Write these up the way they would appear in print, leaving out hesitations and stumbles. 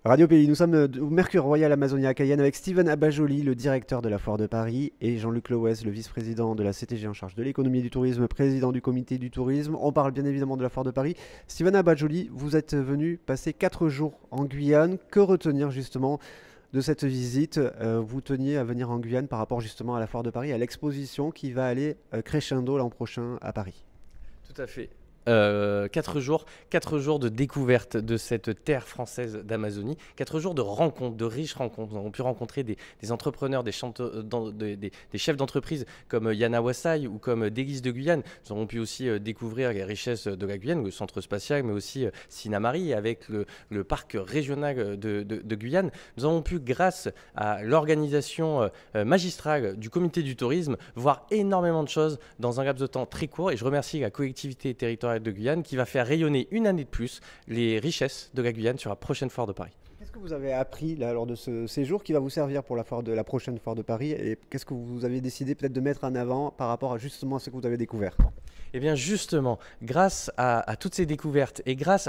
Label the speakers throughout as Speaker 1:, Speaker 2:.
Speaker 1: Radio Pays, nous sommes au Mercure Royal Amazonia à Cayenne avec Steven Abajoli, le directeur de la Foire de Paris, et Jean-Luc Lowès, le vice-président de la CTG en charge de l'économie et du tourisme, président du comité du tourisme. On parle bien évidemment de la Foire de Paris. Steven Abajoli, vous êtes venu passer 4 jours en Guyane. Que retenir justement de cette visite? Vous teniez à venir en Guyane par rapport justement à la Foire de Paris, à l'exposition qui va aller crescendo l'an prochain à Paris.
Speaker 2: Tout à fait. 4 jours de découverte de cette terre française d'Amazonie, 4 jours de rencontres, de riches rencontres. Nous avons pu rencontrer des entrepreneurs, des chefs d'entreprise comme Yana Wassai ou comme Délices de Guyane. Nous avons pu aussi découvrir les richesses de la Guyane, le centre spatial, mais aussi Sinamari avec le parc régional de Guyane. Nous avons pu, grâce à l'organisation magistrale du comité du tourisme, voir énormément de choses dans un laps de temps très court. Et je remercie la collectivité territoriale de Guyane qui va faire rayonner une année de plus les richesses de la Guyane sur la prochaine foire de Paris.
Speaker 1: Qu'est-ce que vous avez appris là, lors de ce séjour qui va vous servir pour la prochaine foire de Paris, et qu'est-ce que vous avez décidé peut-être de mettre en avant par rapport à justement à ce que vous avez découvert?
Speaker 2: Eh bien justement, grâce à toutes ces découvertes et grâce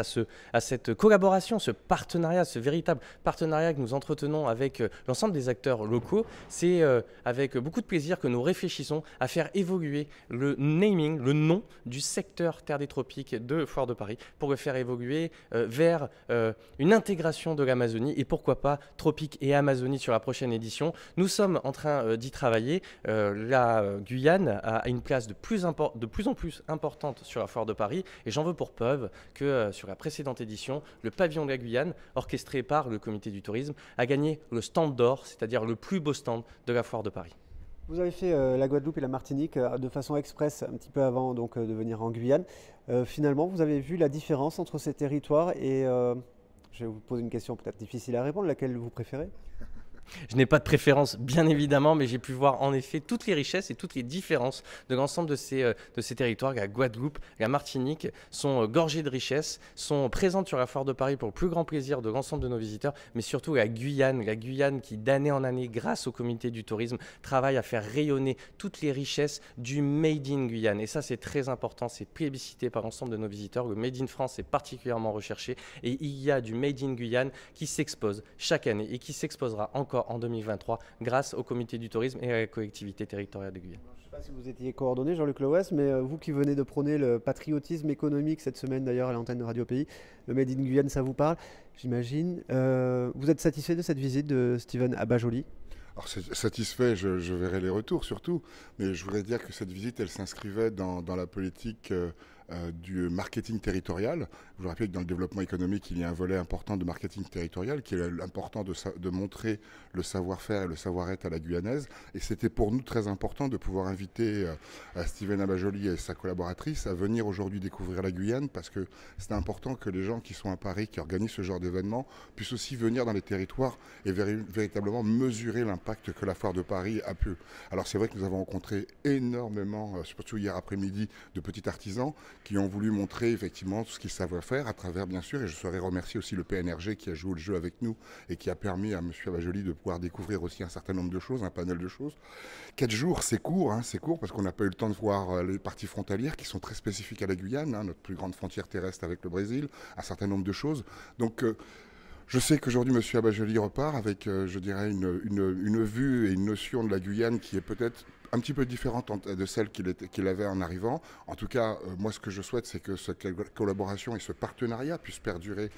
Speaker 2: à cette collaboration, ce partenariat, ce véritable partenariat que nous entretenons avec l'ensemble des acteurs locaux, c'est avec beaucoup de plaisir que nous réfléchissons à faire évoluer le naming, le nom du secteur Terre des Tropiques de Foire de Paris pour le faire évoluer vers une intégration de l'Amazonie et pourquoi pas Tropiques et Amazonie sur la prochaine édition. Nous sommes en train d'y travailler. La Guyane a une place de plus en plus importante sur la Foire de Paris et j'en veux pour preuve que sur la précédente édition, le pavillon de la Guyane, orchestré par le comité du tourisme, a gagné le stand d'or, c'est-à-dire le plus beau stand de la Foire de Paris.
Speaker 1: Vous avez fait la Guadeloupe et la Martinique de façon express un petit peu avant donc, de venir en Guyane. Finalement, vous avez vu la différence entre ces territoires et je vais vous poser une question peut-être difficile à répondre, laquelle vous préférez?
Speaker 2: Je n'ai pas de préférence, bien évidemment, mais j'ai pu voir en effet toutes les richesses et toutes les différences de l'ensemble de ces territoires. La Guadeloupe, la Martinique sont gorgées de richesses, sont présentes sur la Foire de Paris pour le plus grand plaisir de l'ensemble de nos visiteurs, mais surtout la Guyane qui d'année en année, grâce au comité du tourisme, travaille à faire rayonner toutes les richesses du Made in Guyane. Et ça, c'est très important, c'est plébiscité par l'ensemble de nos visiteurs. Le Made in France est particulièrement recherché et il y a du Made in Guyane qui s'expose chaque année et qui s'exposera encore en 2023 grâce au comité du tourisme et à la collectivité territoriale de Guyane.
Speaker 1: Je ne sais pas si vous étiez coordonné, Jean-Luc Lowès, mais vous qui venez de prôner le patriotisme économique cette semaine d'ailleurs à l'antenne de Radio Pays, le Made in Guyane, ça vous parle, j'imagine. Vous êtes satisfait de cette visite de Steven Abajoli?
Speaker 3: Alors satisfait, je verrai les retours surtout, mais je voudrais dire que cette visite, elle s'inscrivait dans la politique du marketing territorial. Je vous rappelle que dans le développement économique, il y a un volet important de marketing territorial qui est important de montrer le savoir-faire et le savoir-être à la guyanaise. Et c'était pour nous très important de pouvoir inviter Steven Abajoli et sa collaboratrice à venir aujourd'hui découvrir la Guyane parce que c'est important que les gens qui sont à Paris, qui organisent ce genre d'événements, puissent aussi venir dans les territoires et véritablement mesurer l'impact que la Foire de Paris a pu. Alors c'est vrai que nous avons rencontré énormément, surtout hier après-midi, de petits artisans qui ont voulu montrer effectivement tout ce qu'ils savaient faire à travers, bien sûr, et je saurais remercier aussi le PNRG qui a joué le jeu avec nous et qui a permis à M. Abajoli de pouvoir découvrir aussi un certain nombre de choses, un panel de choses. 4 jours, c'est court parce qu'on n'a pas eu le temps de voir les parties frontalières qui sont très spécifiques à la Guyane, hein, notre plus grande frontière terrestre avec le Brésil, un certain nombre de choses. Donc je sais qu'aujourd'hui, M. Abajoli repart avec, je dirais, une vue et une notion de la Guyane qui est peut-être un petit peu différente de celle qu'il avait en arrivant. En tout cas, moi, ce que je souhaite, c'est que cette collaboration et ce partenariat puissent perdurer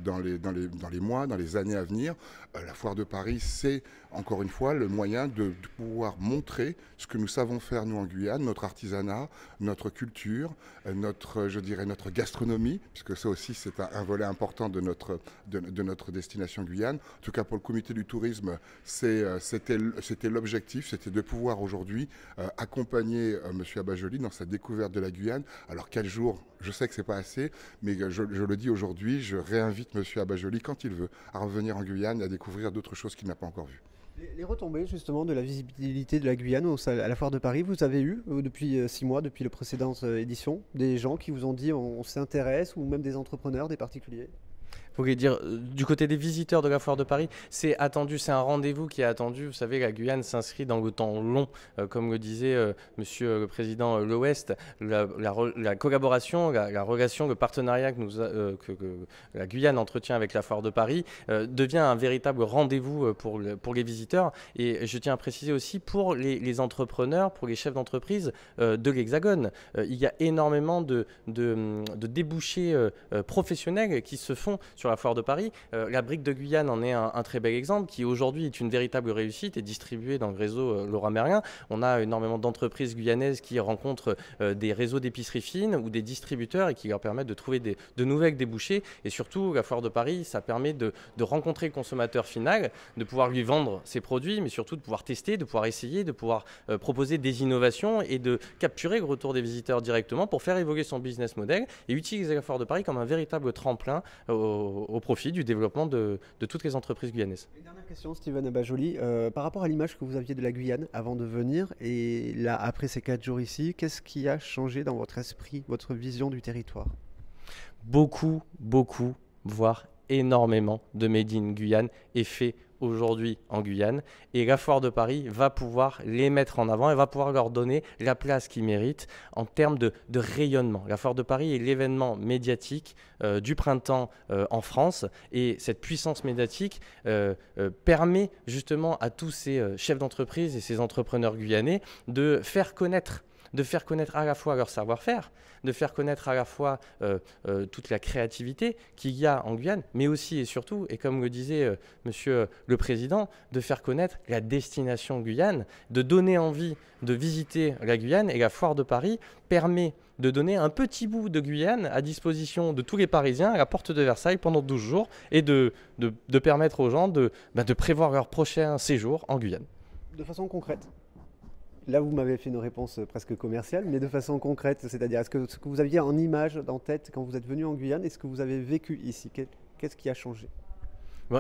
Speaker 3: dans les mois, dans les années à venir. La Foire de Paris, c'est, encore une fois, le moyen de pouvoir montrer ce que nous savons faire, nous, en Guyane, notre artisanat, notre culture, notre gastronomie, puisque ça aussi, c'est un volet important de notre destination Guyane. En tout cas, pour le comité du tourisme, c'était l'objectif, c'était de pouvoir aujourd'hui accompagner M. Abajoli dans sa découverte de la Guyane. Alors 4 jours, je sais que c'est pas assez, mais je le dis aujourd'hui, je réinvite M. Abajoli quand il veut à revenir en Guyane et à découvrir d'autres choses qu'il n'a pas encore vues.
Speaker 1: Les retombées justement de la visibilité de la Guyane à la Foire de Paris, vous avez eu depuis 6 mois, depuis la précédente édition, des gens qui vous ont dit on s'intéresse, ou même des entrepreneurs, des particuliers?
Speaker 2: voulez dire, du côté des visiteurs de la Foire de Paris, c'est attendu, c'est un rendez-vous qui est attendu. Vous savez, la Guyane s'inscrit dans le temps long, comme le disait Monsieur le Président l'Ouest. La collaboration, la relation, le partenariat que la Guyane entretient avec la Foire de Paris devient un véritable rendez-vous pour les visiteurs. Et je tiens à préciser aussi pour les entrepreneurs, pour les chefs d'entreprise de l'Hexagone. Il y a énormément de débouchés professionnels qui se font sur la Foire de Paris. La brique de Guyane en est un très bel exemple qui aujourd'hui est une véritable réussite et distribuée dans le réseau Laura Merlin. On a énormément d'entreprises guyanaises qui rencontrent des réseaux d'épicerie fine ou des distributeurs et qui leur permettent de trouver de nouvelles débouchés. Et surtout, la Foire de Paris, ça permet de rencontrer le consommateur final, de pouvoir lui vendre ses produits, mais surtout de pouvoir tester, de pouvoir essayer, de pouvoir proposer des innovations et de capturer le retour des visiteurs directement pour faire évoluer son business model et utiliser la Foire de Paris comme un véritable tremplin au profit du développement de toutes les entreprises guyanaises.
Speaker 1: Une dernière question, Steven Abajoli. Par rapport à l'image que vous aviez de la Guyane avant de venir et là, après ces 4 jours ici, qu'est-ce qui a changé dans votre esprit, votre vision du territoire?
Speaker 2: Beaucoup, voire énormément de Made in Guyane est fait aujourd'hui en Guyane et la Foire de Paris va pouvoir les mettre en avant et va pouvoir leur donner la place qu'ils méritent en termes de rayonnement. La Foire de Paris est l'événement médiatique du printemps en France et cette puissance médiatique permet justement à tous ces chefs d'entreprise et ces entrepreneurs guyanais de faire connaître à la fois leur savoir-faire, de faire connaître à la fois toute la créativité qu'il y a en Guyane, mais aussi et surtout, et comme le disait Monsieur le Président, de faire connaître la destination Guyane, de donner envie de visiter la Guyane. Et la Foire de Paris permet de donner un petit bout de Guyane à disposition de tous les Parisiens à la porte de Versailles pendant 12 jours et de permettre aux gens de prévoir leur prochain séjour en Guyane.
Speaker 1: De façon concrète. Là, vous m'avez fait une réponse presque commerciale, mais de façon concrète, c'est-à-dire ce que vous aviez en image en tête quand vous êtes venu en Guyane et ce que vous avez vécu ici, qu'est-ce qui a changé?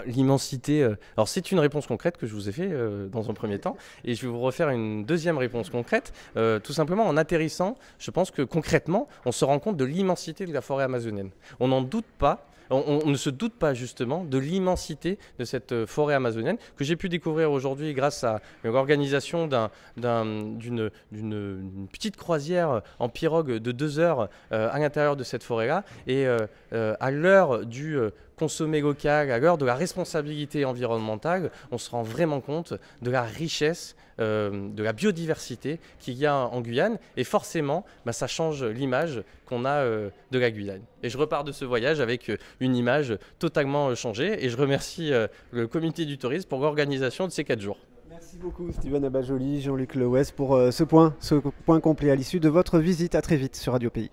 Speaker 2: L'immensité. Alors c'est une réponse concrète que je vous ai fait dans un premier temps et je vais vous refaire une deuxième réponse concrète. Tout simplement en atterrissant, je pense que concrètement, on se rend compte de l'immensité de la forêt amazonienne. On n'en doute pas. On ne se doute pas justement de l'immensité de cette forêt amazonienne que j'ai pu découvrir aujourd'hui grâce à l'organisation d'une petite croisière en pirogue de 2 heures à l'intérieur de cette forêt-là. Et à l'heure du consommer local, à l'heure de la responsabilité environnementale, on se rend vraiment compte de la richesse, de la biodiversité qu'il y a en Guyane. Et forcément, ça change l'image qu'on a de la Guyane. Et je repars de ce voyage avec une image totalement changée. Et je remercie le comité du tourisme pour l'organisation de ces 4 jours.
Speaker 1: Merci beaucoup Steven Abajoli, Jean-Luc Lewes pour ce point complet à l'issue de votre visite. À très vite sur Radio Pays.